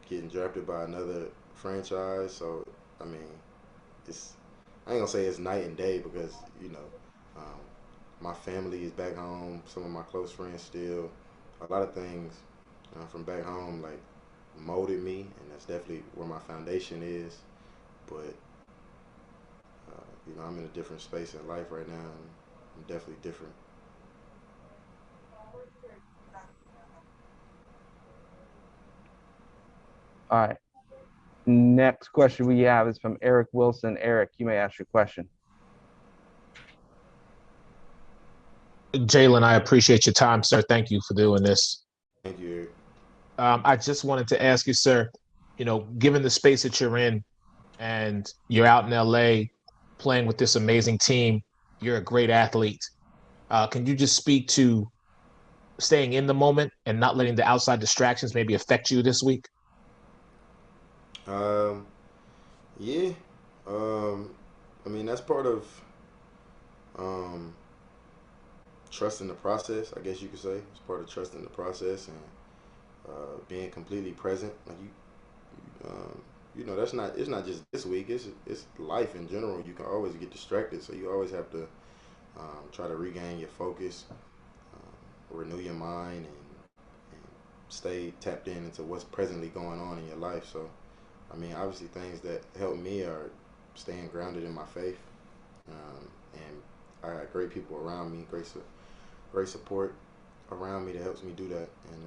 getting drafted by another franchise. So I mean, it's I ain't gonna say it's night and day because um, my family is back home. Some of my close friends still. A lot of things from back home like molded me, and that's definitely where my foundation is. But I'm in a different space in life right now, and I'm definitely different. All right. Next question we have is from Eric Wilson. Eric, you may ask your question. Jalen, I appreciate your time, sir. Thank you for doing this. Thank you, Eric. I just wanted to ask you, sir, given the space that you're in and you're out in LA playing with this amazing team, you're a great athlete. Can you just speak to staying in the moment and not letting the outside distractions maybe affect you this week? Um, yeah. Um, I mean, that's part of um, trusting the process. I guess you could say it's part of trusting the process and being completely present. Like that's not. It's not just this week. It's life in general. You can always get distracted, so you always have to try to regain your focus, renew your mind, and stay tapped into what's presently going on in your life. So, I mean, obviously, things that help me are staying grounded in my faith, and I got great people around me, great support around me that helps me do that. And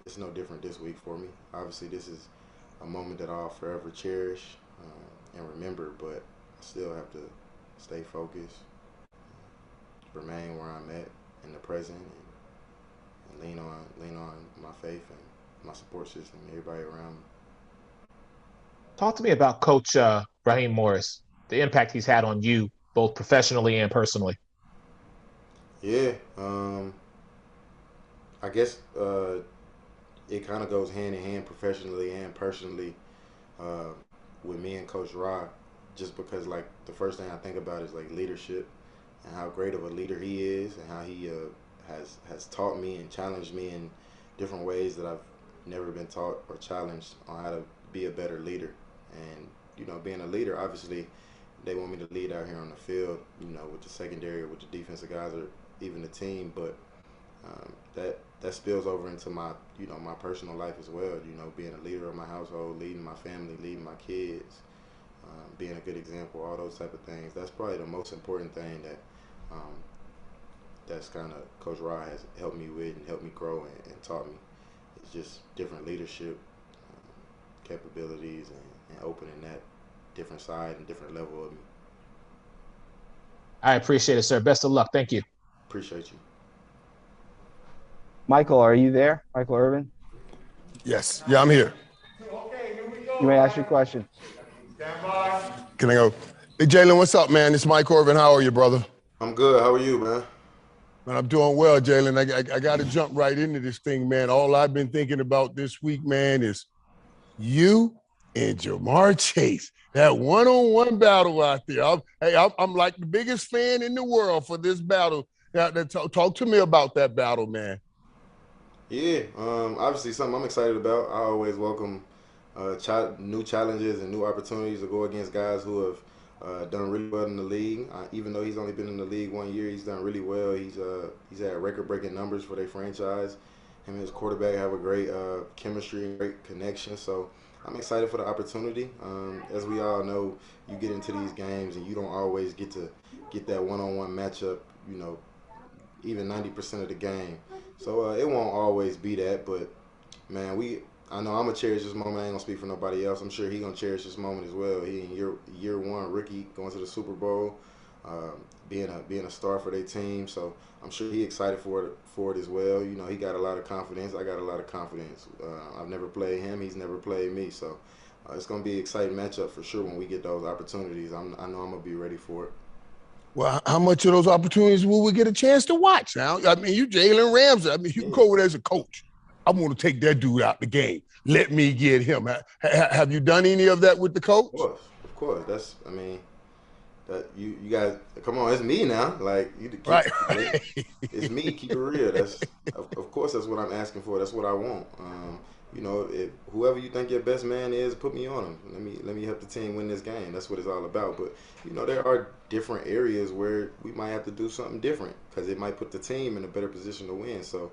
it's no different this week for me. Obviously, this is a moment that I'll forever cherish and remember, but I still have to stay focused, remain where I'm at in the present, and lean on my faith and my support system, everybody around me. Talk to me about Coach Raheem Morris, the impact he's had on you, both professionally and personally. Yeah, I guess it kind of goes hand in hand professionally and personally uh, with me and Coach Rod, just because like the first thing I think about is like leadership and how great of a leader he is and how he has taught me and challenged me in different ways that I've never been taught or challenged on how to be a better leader. And being a leader, obviously, they want me to lead out here on the field, with the secondary, with the defensive guys, or even the team. But that spills over into my my personal life as well. Being a leader of my household, leading my family, leading my kids, being a good example, all those type of things. That's probably the most important thing that um, that's kind of Coach Rod has helped me with and helped me grow and taught me. It's just different leadership capabilities and opening that different side and different level of me. I appreciate it, sir. Best of luck. Thank you. Appreciate you. Michael, are you there? Michael Irvin, Yes. Yeah, I'm here. you may ask your question. Can I go? Hey, Jalen, what's up, man? It's Mike Corbin. How are you, brother? I'm good. How are you, man? Man, I'm doing well, Jalen. I got to jump right into this thing, man. All I've been thinking about this week, man, is you and Jamar Chase. That one-on-one battle out there. I'm like the biggest fan in the world for this battle. Now, talk to me about that battle, man. Yeah, obviously something I'm excited about. I always welcome new challenges and new opportunities to go against guys who have done really well in the league. Even though he's only been in the league 1 year, he's done really well. He's had record-breaking numbers for their franchise. Him and his quarterback have a great chemistry and great connection. So I'm excited for the opportunity. As we all know, you get into these games and you don't always get to get that one-on-one matchup. Even 90% of the game. So it won't always be that, but man, I know I'm gonna cherish this moment. I ain't gonna speak for nobody else. I'm sure he gonna cherish this moment as well. He in year one rookie going to the Super Bowl, being a star for their team. So I'm sure he excited for it as well. He got a lot of confidence. I got a lot of confidence. I've never played him. He's never played me. So it's gonna be an exciting matchup for sure when we get those opportunities. I know I'm gonna be ready for it. Well, how much of those opportunities will we get a chance to watch now? I mean, you Jalen Ramsey. I mean, you can go over there as a coach. I want to take that dude out the game. Let me get him. Have you done any of that with the coach? Of course. That you guys come on. It's me now. Like Right. it's me. Keep it real. Of course that's what I'm asking for. That's what I want. if whoever you think your best man is, put me on him. Let me help the team win this game. That's what it's all about. But there are different areas where we might have to do something different because it might put the team in a better position to win. So,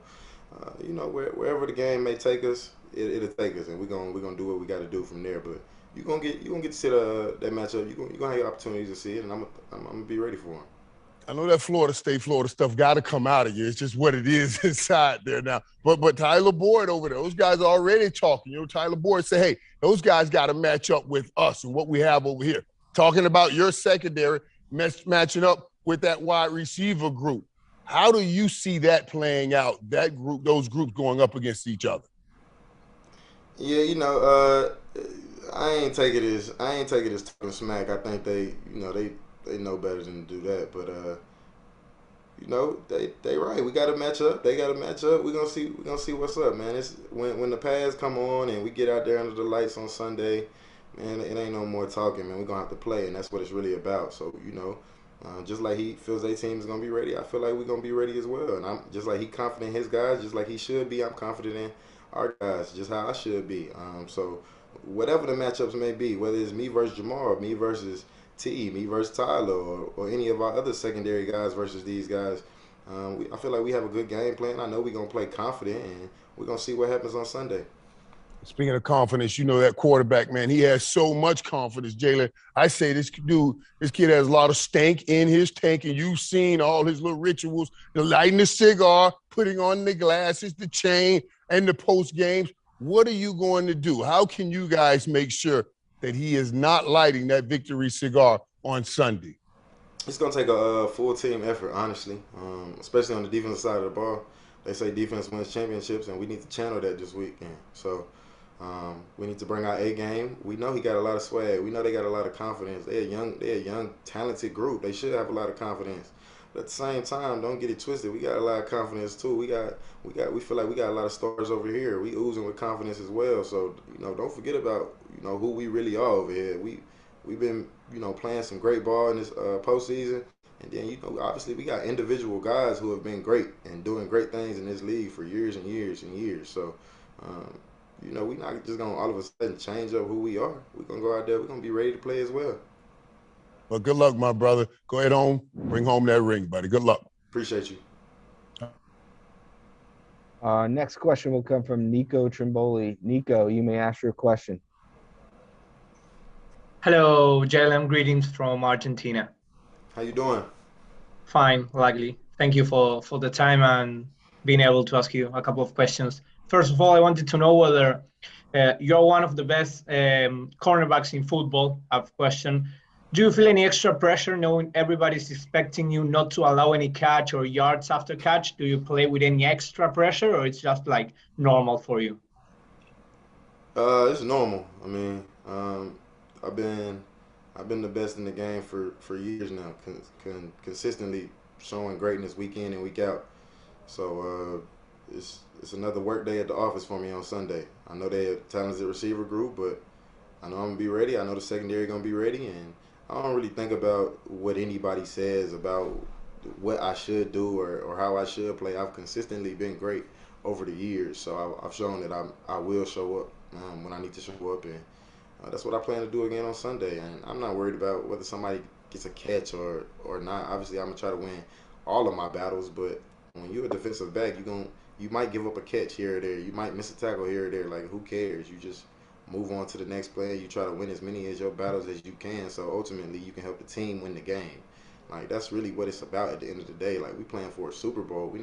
wherever the game may take us, it'll take us, and we're gonna do what we got to do from there. But you gonna get to see that matchup. You gonna have your opportunities to see it, and I'm gonna be ready for them. I know that Florida stuff got to come out of you. It's just what it is inside there now. But Tyler Boyd over there, those guys are already talking. Tyler Boyd said, hey, those guys got to match up with us and what we have over here. Talking about your secondary matching up with that wide receiver group. How do you see that playing out, those groups going up against each other? Yeah, I ain't take it as talking smack. I think they know better than to do that. But they right. We got to match up. They got to match up. We're gonna see what's up, man. It's when the pads come on and we get out there under the lights on Sunday, man. It ain't no more talking, man. We're gonna have to play, and that's what it's really about. So just like he feels their team is gonna be ready, I feel like we're gonna be ready as well. And I'm just like he confident in his guys, just like he should be. I'm confident in our guys, just how I should be. So whatever the matchups may be, whether it's me versus Jamar, me versus T, me versus Tyler, or any of our other secondary guys versus these guys, I feel like we have a good game plan. I know we're going to play confident, and we're going to see what happens on Sunday. Speaking of confidence, that quarterback, man, he has so much confidence, Jalen. I say this kid has a lot of stank in his tank, and you've seen all his little rituals, the lighting the cigar, putting on the glasses, the chain, and the post games. What are you going to do? How can you guys make sure that he is not lighting that victory cigar on Sunday? It's going to take a full team effort, honestly, especially on the defensive side of the ball. They say defense wins championships, and we need to channel that this weekend. So we need to bring our A game. We know he got a lot of swag. We know they got a lot of confidence. They're a young, talented group. They should have a lot of confidence. But at the same time, don't get it twisted. We got a lot of confidence too. We feel like we got a lot of stars over here. We oozing with confidence as well. So don't forget about who we really are over here. We've been playing some great ball in this postseason, and then obviously we got individual guys who have been great and doing great things in this league for years and years and years. So we're not just gonna all of a sudden change up who we are. We're gonna go out there. We're gonna be ready to play as well. Well, good luck, my brother. Go ahead home, bring home that ring, buddy. Good luck. Appreciate you. Next question will come from Nico Trimboli. Nico, you may ask your question. Hello, Jalen. Greetings from Argentina. How you doing? Fine, luckily. Thank you for the time and being able to ask you a couple of questions. First of all, I wanted to know whether you're one of the best cornerbacks in football. I have a question. Do you feel any extra pressure knowing everybody's expecting you not to allow any catch or yards after catch? Do you play with any extra pressure, or it's just like normal for you? It's normal. I mean, I've been the best in the game for years now, consistently showing greatness week in and week out. So it's another work day at the office for me on Sunday. I know they're a talented receiver group, but I know I'm gonna be ready. I know the secondary gonna be ready, and I don't really think about what anybody says about what I should do or how I should play. I've consistently been great over the years, so I've shown that I will show up when I need to show up, and that's what I plan to do again on Sunday. And I'm not worried about whether somebody gets a catch or not. Obviously, I'm gonna try to win all of my battles, but when you're a defensive back, you might give up a catch here or there. You might miss a tackle here or there. Like, who cares? You just move on to the next play. You try to win as many of your battles as you can, so ultimately you can help the team win the game. Like, that's really what it's about at the end of the day. Like, we playing for a Super Bowl.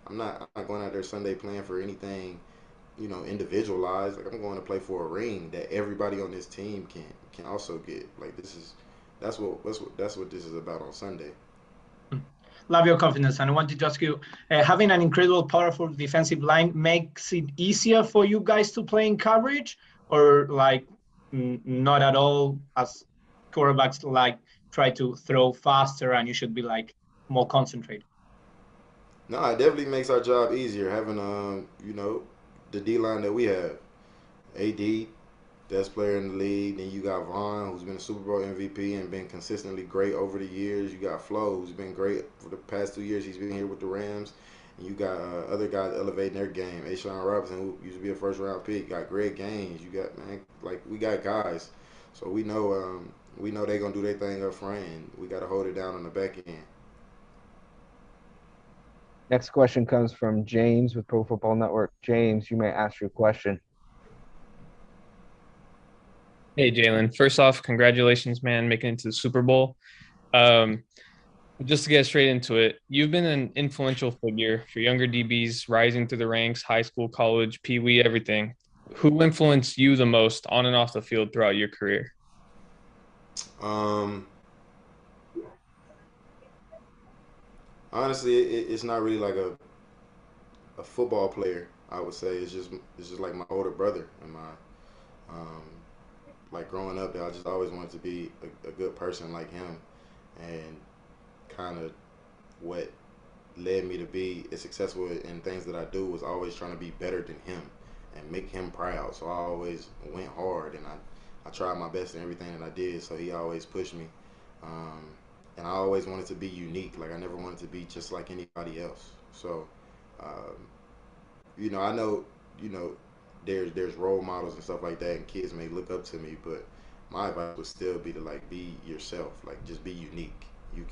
I'm not going out there Sunday playing for anything, individualized. Like, I'm going to play for a ring that everybody on this team can also get. Like, that's what this is about on Sunday. Love your confidence, and I wanted to ask you, having an incredible, powerful defensive line makes it easier for you guys to play in coverage, or not at all, as quarterbacks try to throw faster and you should be more concentrated? No, it definitely makes our job easier having the D line that we have. AD, best player in the league. Then you got Vaughn, who's been a Super Bowl MVP and been consistently great over the years. You got Flo, who's been great for the past 2 years. He's been here with the Rams. And you got other guys elevating their game. Ashawn Robinson, who used to be a first-round pick, got Greg Gaines. You got, man, like, we got guys. So we know they're going to do their thing up front, and we got to hold it down on the back end. Next question comes from James with Pro Football Network. James, you may ask your question. Hey, Jalen. First off, congratulations, man, making it to the Super Bowl. Just to get straight into it, you've been an influential figure for younger DBs rising through the ranks, high school, college, Pee Wee, everything. Who influenced you the most on and off the field throughout your career? Honestly, it's not really like a football player. I would say it's just like my older brother and my like growing up there. I just always wanted to be a good person like him, and kind of what led me to be as successful in things that I do was always trying to be better than him and make him proud. So I always went hard, and I tried my best in everything that I did. So he always pushed me. And I always wanted to be unique. Like, I never wanted to be just like anybody else. So, I know, there's role models and stuff like that, and kids may look up to me, but my advice would still be to, like, be yourself. Like, just be unique. You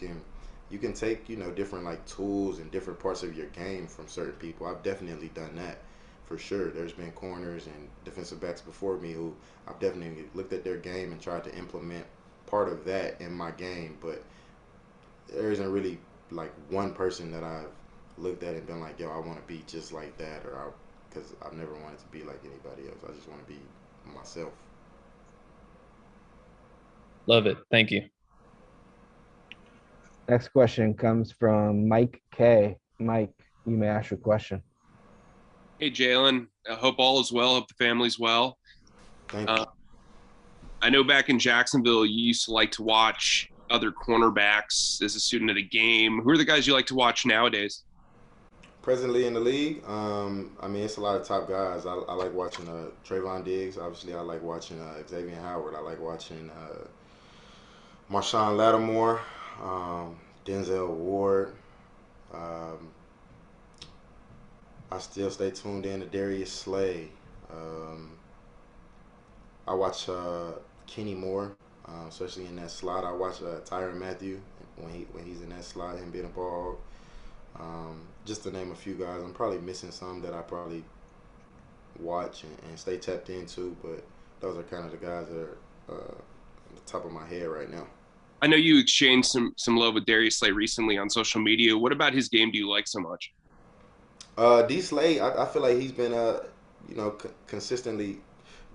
can take, different, like, tools and different parts of your game from certain people. I've definitely done that, for sure. There's been corners and defensive backs before me who I've definitely looked at their game and tried to implement part of that in my game, but there isn't really like one person that I've looked at and been like, yo, I want to be just like that, because I've never wanted to be like anybody else. I just want to be myself. Love it. Thank you. Next question comes from Mike K. Mike, you may ask your question. Hey, Jalen. I hope all is well. Hope the family's well. Thank you. I know back in Jacksonville, you used to like to watch other cornerbacks as a student at a game. Who are the guys you like to watch nowadays? Presently in the league, it's a lot of top guys. I like watching Trayvon Diggs. Obviously, I like watching Xavier Howard. I like watching Marshawn Lattimore, Denzel Ward. I still stay tuned in to Darius Slay. I watch Kenny Moore, especially in that slot. I watch Tyrann Mathieu when he's in that slot, him being a ball. Just to name a few guys. I'm probably missing some that I probably watch and stay tapped into, but those are kind of the guys that are on the top of my head right now. I know you exchanged some love with Darius Slay recently on social media. What about his game do you like so much? D Slay, I feel like he's been consistently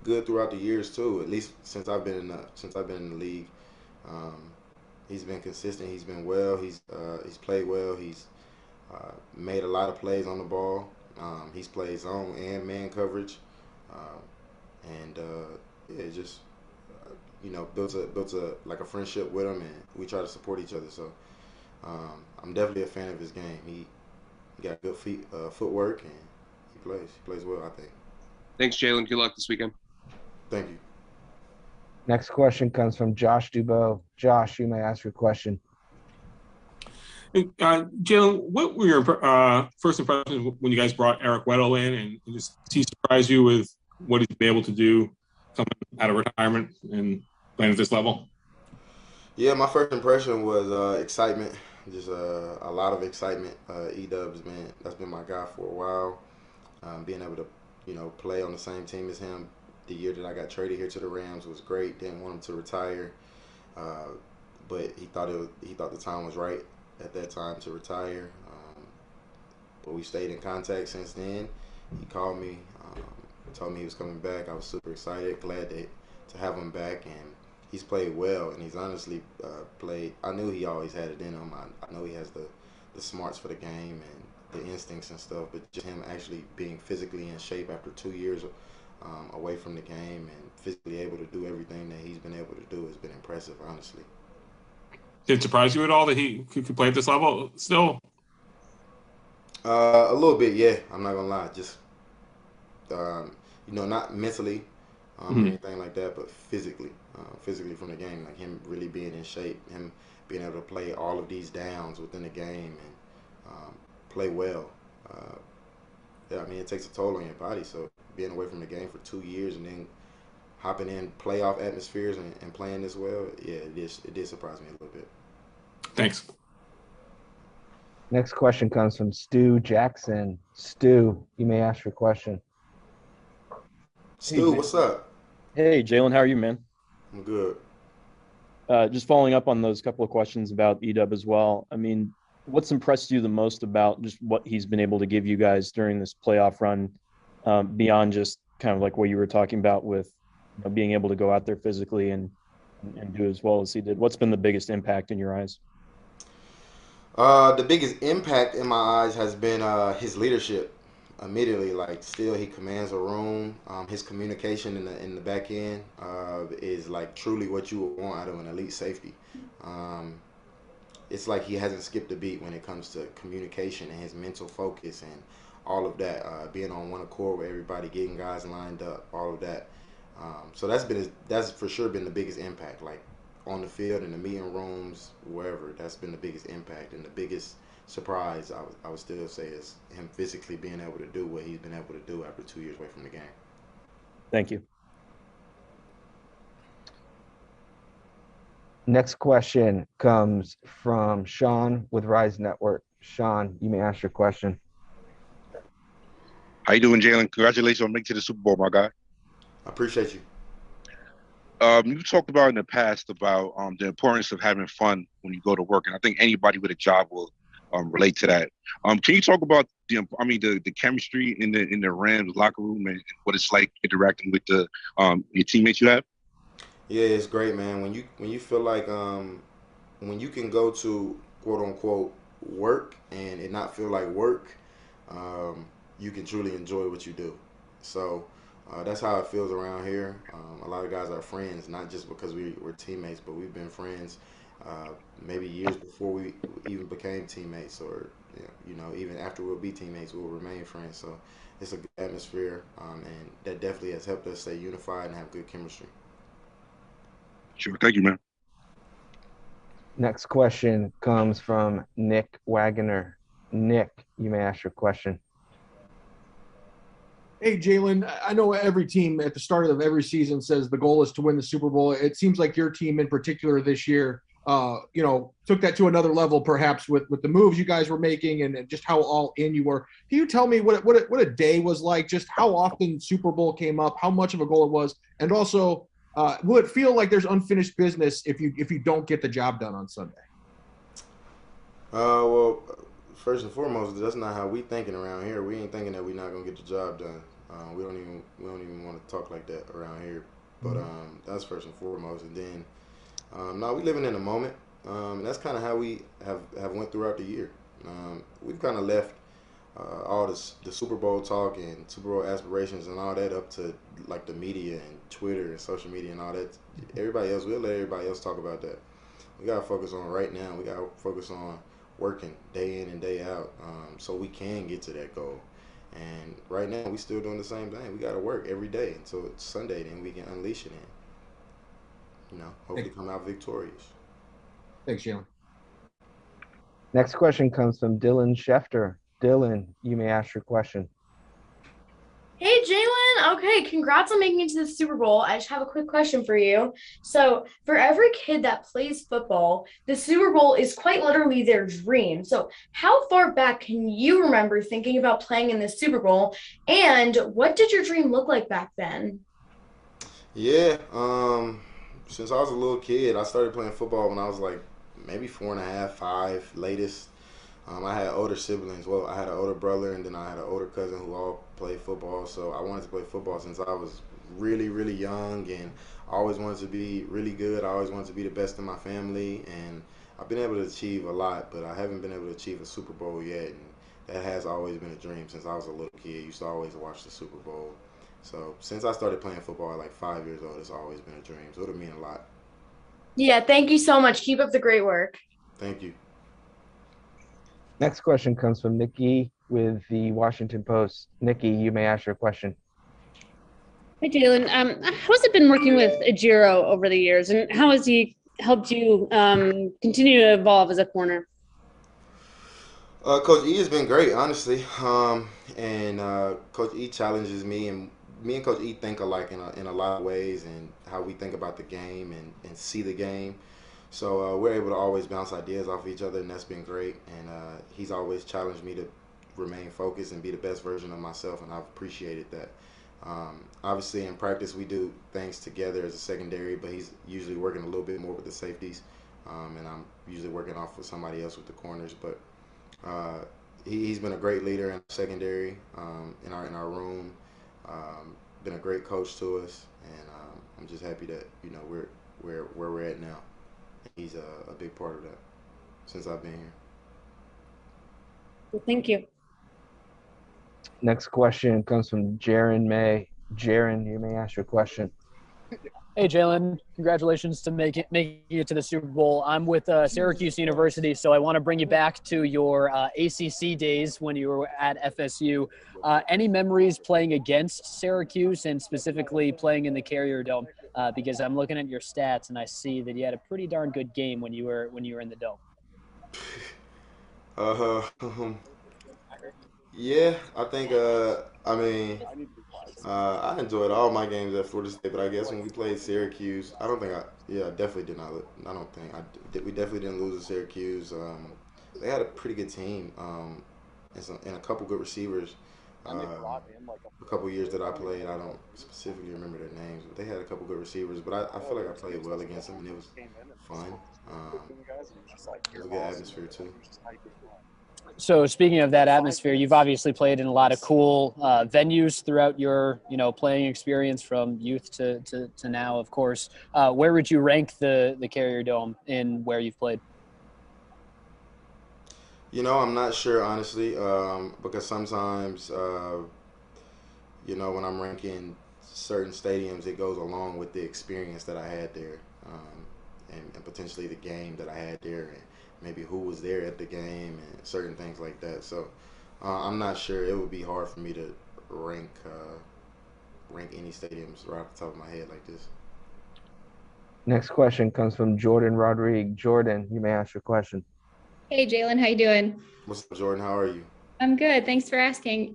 good throughout the years too. At least since I've been in the league, he's been consistent. He's been well. He's played well. He's made a lot of plays on the ball. He's played zone and man coverage, just built a friendship with him, and we try to support each other. So I'm definitely a fan of his game. He got good footwork, and he plays well, I think. Thanks, Jalen. Good luck this weekend. Thank you. Next question comes from Josh Dubow. Josh, you may ask your question. Jalen, what were your first impressions when you guys brought Eric Weddle in, and just did he surprise you with what he's been able to do coming out of retirement and playing at this level? Yeah, my first impression was excitement, just a lot of excitement. That's been my guy for a while. Being able to, play on the same team as him the year that I got traded here to the Rams was great. Didn't want him to retire, but he thought the time was right at that time to retire. But we stayed in contact since then. He called me, told me he was coming back. I was super excited, glad to have him back, and he's played well, and he's honestly played. I knew he always had it in him. I know he has the smarts for the game and the instincts and stuff, but just him actually being physically in shape after 2 years away from the game and physically able to do everything that he's been able to do has been impressive, honestly. Did it surprise you at all that he could play at this level still? A little bit, yeah. I'm not gonna lie. Just not mentally or anything like that, but physically from the game, like him really being in shape, him being able to play all of these downs within the game and play well. Yeah, I mean, it takes a toll on your body. So being away from the game for 2 years and then hopping in playoff atmospheres and playing this well, yeah, it did surprise me a little bit. Thanks. Next question comes from Stu Jackson. Stu, you may ask your question. Stu, what's up? Hey, Jalen, how are you, man? I'm good. Just following up on those couple of questions about Edub as well. I mean, what's impressed you the most about just what he's been able to give you guys during this playoff run, beyond just kind of like what you were talking about with being able to go out there physically and do as well as he did? What's been the biggest impact in your eyes? The biggest impact in my eyes has been his leadership. Immediately, like, still he commands a room. His communication in the back end is like truly what you would want out of an elite safety. It's like he hasn't skipped a beat when it comes to communication and his mental focus and all of that. Being on one accord with everybody, getting guys lined up, all of that. So that's for sure been the biggest impact. Like on the field, in the meeting rooms, wherever. That's been the biggest impact and the biggest surprise, I would still say, is him physically being able to do what he's been able to do after 2 years away from the game. Thank you. Next question comes from Sean with Rise Network. Sean, you may ask your question. How you doing, Jalen? Congratulations on making it to the Super Bowl, my guy. I appreciate you. You talked about in the past about the importance of having fun when you go to work, and I think anybody with a job will relate to that. Can you talk about the chemistry in the Rams locker room and what it's like interacting with your teammates you have? Yeah, it's great, man. When you feel like when you can go to quote unquote work and it not feel like work, you can truly enjoy what you do. So that's how it feels around here. A lot of guys are friends, not just because we're teammates, but we've been friends maybe years before we even became teammates, or even after we'll be teammates, we'll remain friends. So it's a good atmosphere, and that definitely has helped us stay unified and have good chemistry. Sure, thank you, man. Next question comes from Nick Wagoner. Nick, you may ask your question. Hey, Jalen, I know every team at the start of every season says the goal is to win the Super Bowl. It seems like your team in particular this year, took that to another level, perhaps with the moves you guys were making and just how all in you were. Can you tell me what a day was like, just how often Super Bowl came up, how much of a goal it was, and also will it feel like there's unfinished business if you don't get the job done on Sunday? Well, first and foremost, that's not how we thinking around here. We ain't thinking that we're not gonna get the job done. We don't even want to talk like that around here. But that's first and foremost. And then no, we living in the moment. And that's kind of how we have went throughout the year. We've kind of left all the Super Bowl talk and Super Bowl aspirations and all that up to like the media and Twitter and social media and all that. We'll let everybody else talk about that. We gotta focus on right now. We gotta focus on working day in and day out, so we can get to that goal. And right now, we still doing the same thing. We got to work every day until it's Sunday, then we can unleash it in. Hopefully come out victorious. Thanks, Jalen. Next question comes from Dylan Schefter. Dylan, you may ask your question. Hey, Jalen. Okay, congrats on making it to the Super Bowl. I just have a quick question for you. So, for every kid that plays football, the Super Bowl is quite literally their dream. So, how far back can you remember thinking about playing in the Super Bowl? And what did your dream look like back then? Yeah, since I was a little kid, I started playing football when I was like maybe 4.5, 5, latest. I had older siblings. Well, I had an older brother, and then I had an older cousin who all played football. So I wanted to play football since I was really, really young, and I always wanted to be really good. I always wanted to be the best in my family, and I've been able to achieve a lot, but I haven't been able to achieve a Super Bowl yet, and that has always been a dream since I was a little kid. I used to always watch the Super Bowl. So since I started playing football at like 5 years old, it's always been a dream. So it'll mean a lot. Yeah, thank you so much. Keep up the great work. Thank you. Next question comes from Nikki with the Washington Post. Nikki, you may ask your question. Hi, Jalen. How has it been working with Ejiro over the years, and how has he helped you continue to evolve as a corner? Coach E has been great, honestly. And Coach E challenges me, and me and Coach E think alike in a lot of ways, and how we think about the game and see the game. So we're able to always bounce ideas off each other, and that's been great. And he's always challenged me to remain focused and be the best version of myself, and I've appreciated that. Obviously, in practice, we do things together as a secondary, but he's usually working a little bit more with the safeties, and I'm usually working off with somebody else with the corners. But uh, he's been a great leader in secondary, in our room. Been a great coach to us, and I'm just happy that we're where we're at now. He's a big part of that since I've been here. Well, thank you. Next question comes from Jaron May. Jaron, you may ask your question. Hey, Jalen, congratulations to making it to the Super Bowl. I'm with Syracuse University, so I want to bring you back to your ACC days when you were at FSU. Any memories playing against Syracuse and specifically playing in the Carrier Dome? Because I'm looking at your stats and I see that you had a pretty darn good game when you were in the Dome. Uh, yeah, I think. I mean, I enjoyed all my games at Florida State, but I guess when we played Syracuse, I don't think I. Yeah, I definitely did not. I don't think we definitely didn't lose to Syracuse. They had a pretty good team, and a couple good receivers. A couple years that I played, I don't specifically remember their names, but they had a couple good receivers. But I feel like I played well against them, and it was fun. It was a good atmosphere too. So speaking of that atmosphere, you've obviously played in a lot of cool venues throughout your playing experience from youth to now, of course. Where would you rank the Carrier Dome in where you've played? I'm not sure honestly, because sometimes when I'm ranking certain stadiums, it goes along with the experience that I had there, and potentially the game that I had there, and maybe who was there at the game, and certain things like that. So I'm not sure. It would be hard for me to rank any stadiums right off the top of my head like this. Next question comes from Jordan Rodriguez. Jordan, you may ask your question. Hey, Jalen, how you doing? What's up, Jordan? How are you? I'm good. Thanks for asking.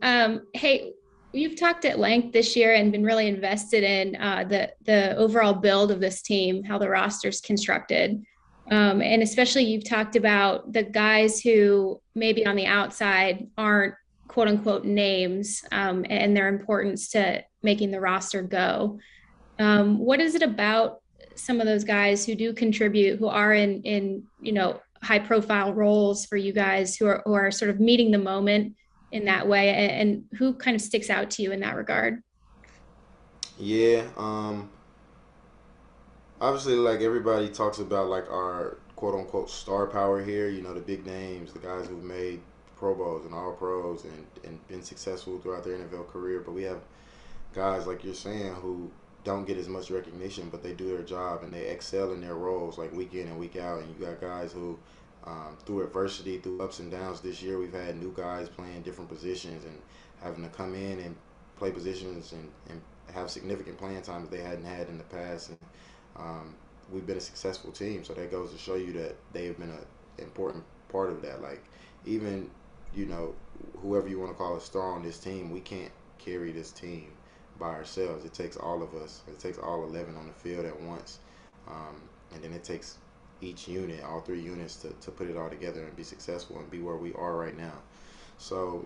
Hey, you've talked at length this year and been really invested in the overall build of this team, how the roster's constructed. And especially you've talked about the guys who maybe on the outside aren't quote unquote names, and their importance to making the roster go. What is it about some of those guys who do contribute, who are in high profile roles for you guys, who are sort of meeting the moment in that way, and who kind of sticks out to you in that regard? Yeah, obviously, like everybody talks about, like our quote unquote star power here. The big names, the guys who've made Pro Bowls and All Pros and been successful throughout their NFL career. But we have guys like you're saying who don't get as much recognition, but they do their job and they excel in their roles, like week in and week out. And you got guys who, through adversity, through ups and downs this year, we've had new guys playing different positions and having to come in and play positions and have significant playing time that they hadn't had in the past. And we've been a successful team, so that goes to show you that they have been an important part of that. Like, even, whoever you want to call a star on this team, we can't carry this team by ourselves. It takes all of us. It takes all 11 on the field at once. And then it takes each unit, all three units, to put it all together and be successful and be where we are right now. So,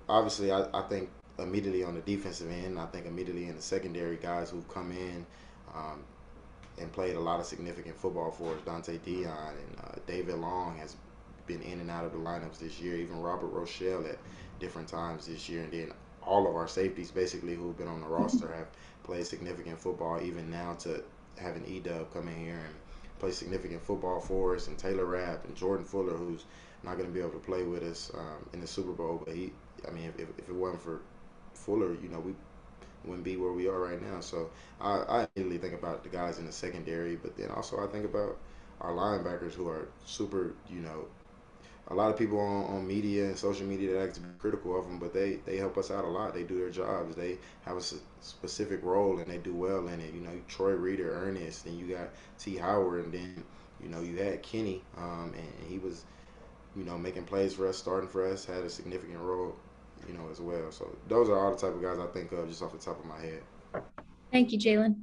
obviously, I think immediately on the defensive end, I think immediately in the secondary, guys who've come in and played a lot of significant football for us. Dante Dion and David Long has been in and out of the lineups this year. Even Robert Rochelle at different times this year. And then all of our safeties, basically, who've been on the roster have played significant football. Even now, to have an E-Dub come in here and play significant football for us, and Taylor Rapp and Jordan Fuller, who's not going to be able to play with us in the Super Bowl. But if it wasn't for Fuller, we wouldn't be where we are right now. So I immediately think about the guys in the secondary, but then also I think about our linebackers who are super, a lot of people on media and social media that like to be critical of them, but they help us out a lot. They do their jobs. They have a specific role and they do well in it. Troy Reader, Ernest, then you got T. Howard, and then, you had Kenny, and he was making plays for us, starting for us, had a significant role, as well. So those are all the type of guys I think of just off the top of my head. Thank you, Jalen.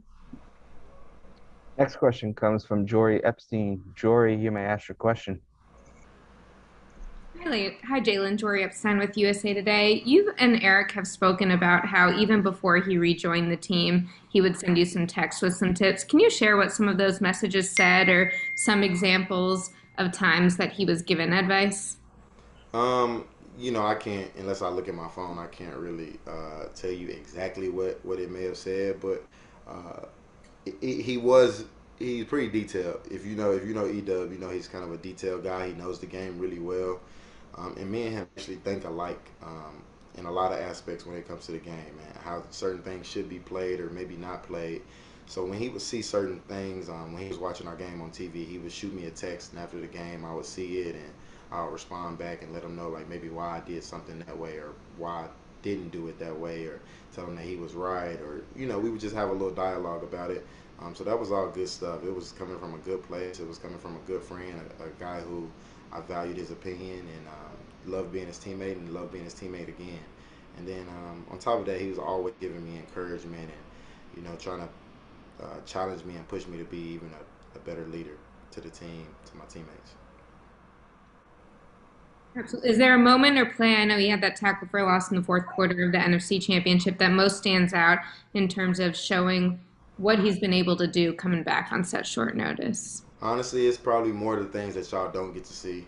Next question comes from Jory Epstein. Jory, you may ask your question. Hi, Jalen. Jory Epstein with USA Today. You and Eric have spoken about how even before he rejoined the team, he would send you some texts with some tips. Can you share what some of those messages said or some examples of times that he was given advice? I can't, unless I look at my phone, I can't really tell you exactly what it may have said, but he's pretty detailed. If you know E-Dub, he's kind of a detailed guy. He knows the game really well. And me and him actually think alike in a lot of aspects when it comes to the game, man. How certain things should be played or maybe not played. So when he would see certain things, when he was watching our game on TV, he would shoot me a text, and after the game, I would see it, and I'll respond back and let him know, like, maybe why I did something that way or why I didn't do it that way, or tell him that he was right, or, we would just have a little dialogue about it. So that was all good stuff. It was coming from a good place. It was coming from a good friend, a guy who I valued his opinion and loved being his teammate and loved being his teammate again. And then on top of that, he was always giving me encouragement and, trying to challenge me and push me to be even a better leader to the team, to my teammates. Absolutely. Is there a moment or play, I know he had that tackle for a loss in the fourth quarter of the NFC Championship, that most stands out in terms of showing what he's been able to do coming back on such short notice? Honestly, it's probably more the things that y'all don't get to see.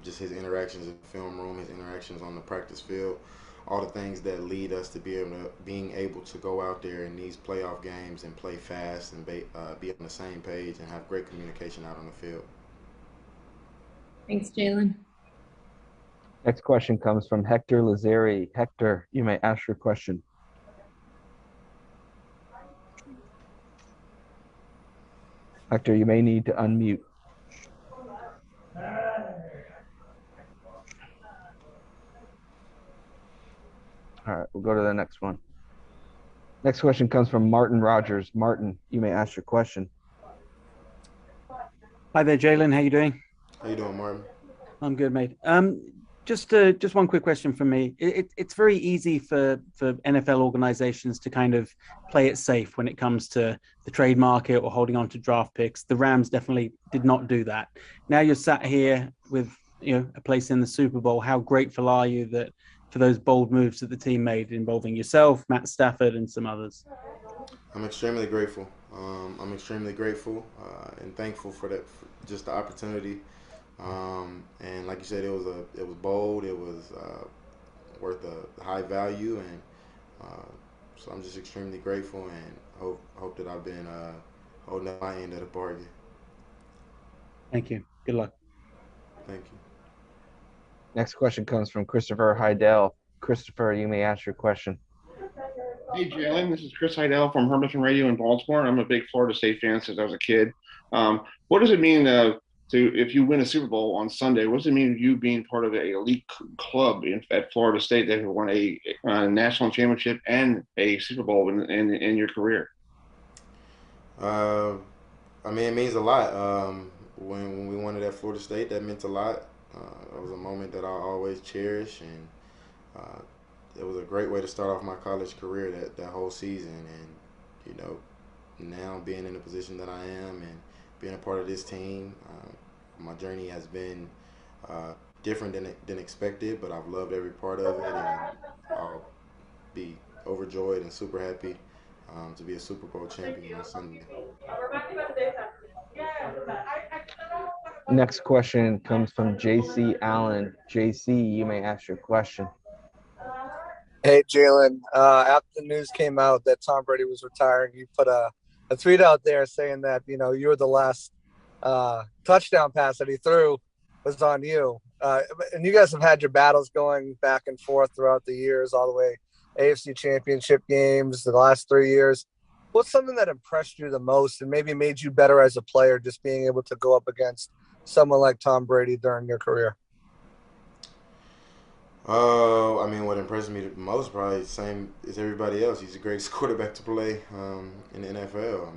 Just his interactions in the film room, his interactions on the practice field, all the things that lead us to being able to go out there in these playoff games and play fast and be on the same page and have great communication out on the field. Thanks, Jalen. Next question comes from Hector Lazari. Hector, you may ask your question. Hector, you may need to unmute. All right, we'll go to the next one. Next question comes from Martin Rogers. Martin, you may ask your question. Hi there, Jalen. How you doing? How you doing, Martin? I'm good, mate. Just one quick question from me. It's very easy for NFL organizations to kind of play it safe when it comes to the trade market or holding on to draft picks. The Rams definitely did not do that. Now you're sat here with a place in the Super Bowl. How grateful are you for those bold moves that the team made involving yourself, Matt Stafford, and some others? I'm extremely grateful. I'm extremely grateful and thankful for that, for just the opportunity. And like you said, it was bold. It was worth a high value, and so I'm just extremely grateful and hope that I've been holding up my end of the bargain. Thank you. Good luck. Thank you. Next question comes from Christopher Heidel. Christopher, you may ask your question. Hey, Jalen, this is Chris Heidel from Hermiton Radio in Baltimore. I'm a big Florida State fan since I was a kid. What does it mean if you win a Super Bowl on Sunday? What does it mean you being part of an elite club at Florida State that have won a national championship and a Super Bowl in your career? It means a lot. When we won it at Florida State, that meant a lot. It was a moment that I'll always cherish, and it was a great way to start off my college career that whole season. And now being in the position that I am and being a part of this team, my journey has been different than expected, but I've loved every part of it, and I'll be overjoyed and super happy to be a Super Bowl champion on Sunday. Next question comes from JC Allen. JC, you may ask your question. Hey, Jalen. After the news came out that Tom Brady was retiring, you put a tweet out there saying that, you were the last touchdown pass that he threw was on you. And you guys have had your battles going back and forth throughout the years, all the way AFC Championship games, the last 3 years. What's something that impressed you the most and maybe made you better as a player, just being able to go up against someone like Tom Brady during your career? What impressed me the most, probably the same as everybody else. He's the greatest quarterback to play in the NFL.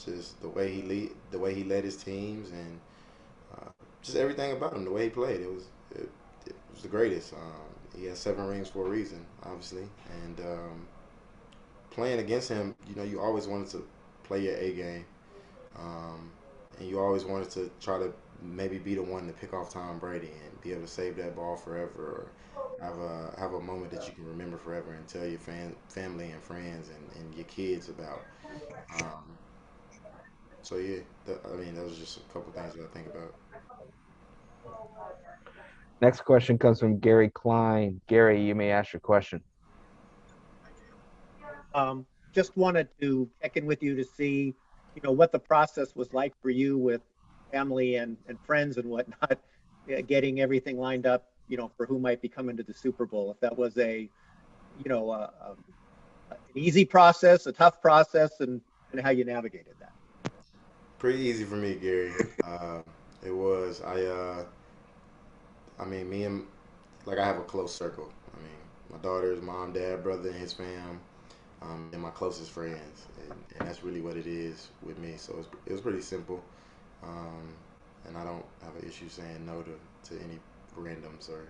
Just the way he led his teams, and just everything about him, the way he played, it was the greatest. He has 7 rings for a reason, obviously, and playing against him, you always wanted to play your A game, and you always wanted to try to maybe be the one to pick off Tom Brady and be able to save that ball forever, or have a moment that you can remember forever and tell your family and friends and your kids about. Um, so yeah, that was just a couple things that I think about. Next question comes from Gary Klein. Gary, you may ask your question. Just wanted to check in with you to see, what the process was like for you with family and friends and whatnot, getting everything lined up, for who might be coming to the Super Bowl. If that was an easy process, a tough process, and how you navigated that. Pretty easy for me, Gary. It was. I have a close circle. My daughter's mom, dad, brother, and his fam, and my closest friends, and that's really what it is with me. So it was pretty simple, and I don't have an issue saying no to any randoms or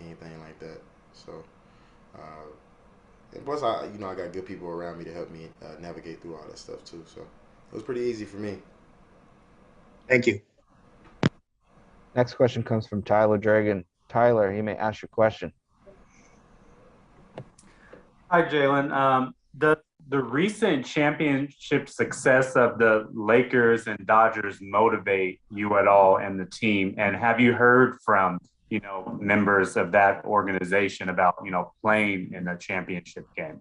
anything like that. So, and plus I got good people around me to help me navigate through all that stuff too. So it was pretty easy for me. Thank you. Next question comes from Tyler Dragon. Tyler, you may ask your question. Hi, Jalen. The recent championship success of the Lakers and Dodgers motivate you at all and the team? And have you heard from, members of that organization about, playing in a championship game?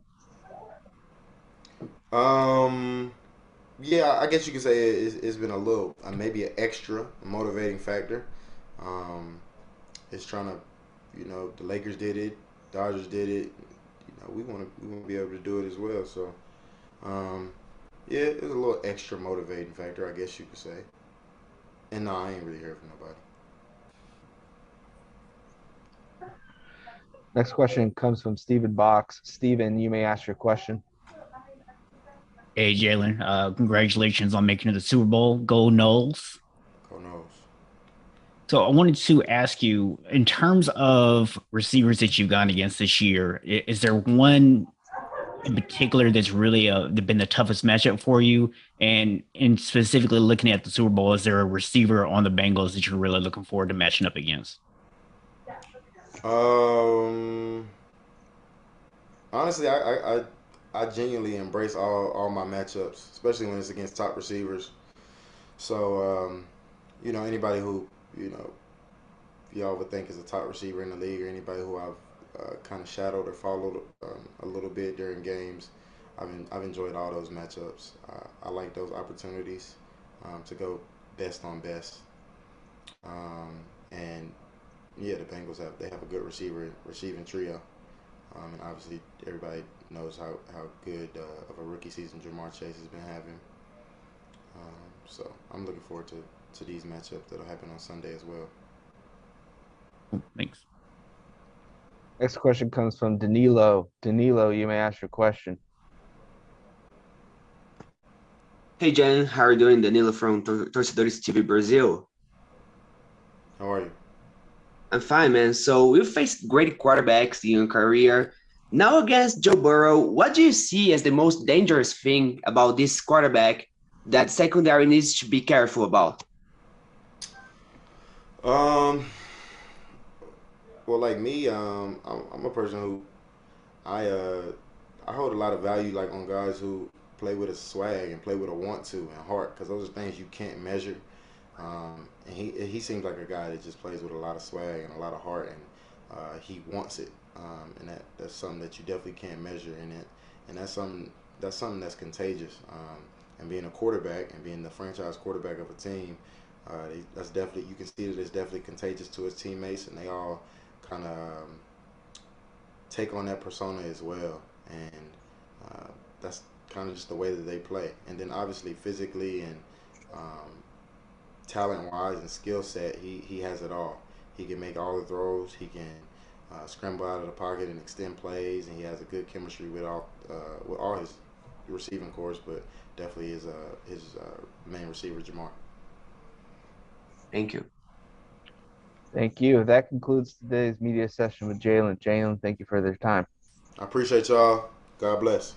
Yeah, I guess you could say it's been a little, maybe an extra motivating factor. It's trying to, the Lakers did it, Dodgers did it. We want to be able to do it as well. So, yeah, it's a little extra motivating factor, I guess you could say. And no, I ain't really heard from nobody. Next question comes from Stephen Box. Stephen, you may ask your question. Hey, Jalen, congratulations on making it to the Super Bowl. Go Noles. Go Noles. So I wanted to ask you, in terms of receivers that you've gone against this year, is there one in particular that's really been the toughest matchup for you? And specifically looking at the Super Bowl, is there a receiver on the Bengals that you're really looking forward to matching up against? Honestly, I genuinely embrace all my matchups, especially when it's against top receivers. So, anybody who, y'all would think is a top receiver in the league, or anybody who I've kind of shadowed or followed a little bit during games, I've enjoyed all those matchups. I like those opportunities to go best on best. And yeah, the Bengals have a good receiving trio. And obviously everybody knows how good of a rookie season Jamar Chase has been having. So I'm looking forward to these matchups that'll happen on Sunday as well. Thanks. Next question comes from Danilo. Danilo, you may ask your question. Hey, Jen, how are you doing? Danilo from Torcedores TV Brazil. How are you? I'm fine, man. So you faced great quarterbacks in your career. Now against Joe Burrow, what do you see as the most dangerous thing about this quarterback that secondary needs to be careful about? Well, like me, I'm a person who I hold a lot of value like on guys who play with a swag and play with a want to and heart, because those are things you can't measure. And he seems like a guy that just plays with a lot of swag and a lot of heart, and he wants it. And that's something that you definitely can't measure in it, and that's something that's contagious. And being a quarterback and being the franchise quarterback of a team, that's definitely, you can see that it's definitely contagious to his teammates, and they all kind of take on that persona as well. And that's kind of just the way that they play. And then obviously physically and talent-wise and skill set, he has it all. He can make all the throws. He can scramble out of the pocket and extend plays, and he has a good chemistry with all his receiving corps, but definitely his main receiver, Jamar. Thank you. Thank you. That concludes today's media session with Jalen. Jalen, thank you for their time. I appreciate y'all. God bless.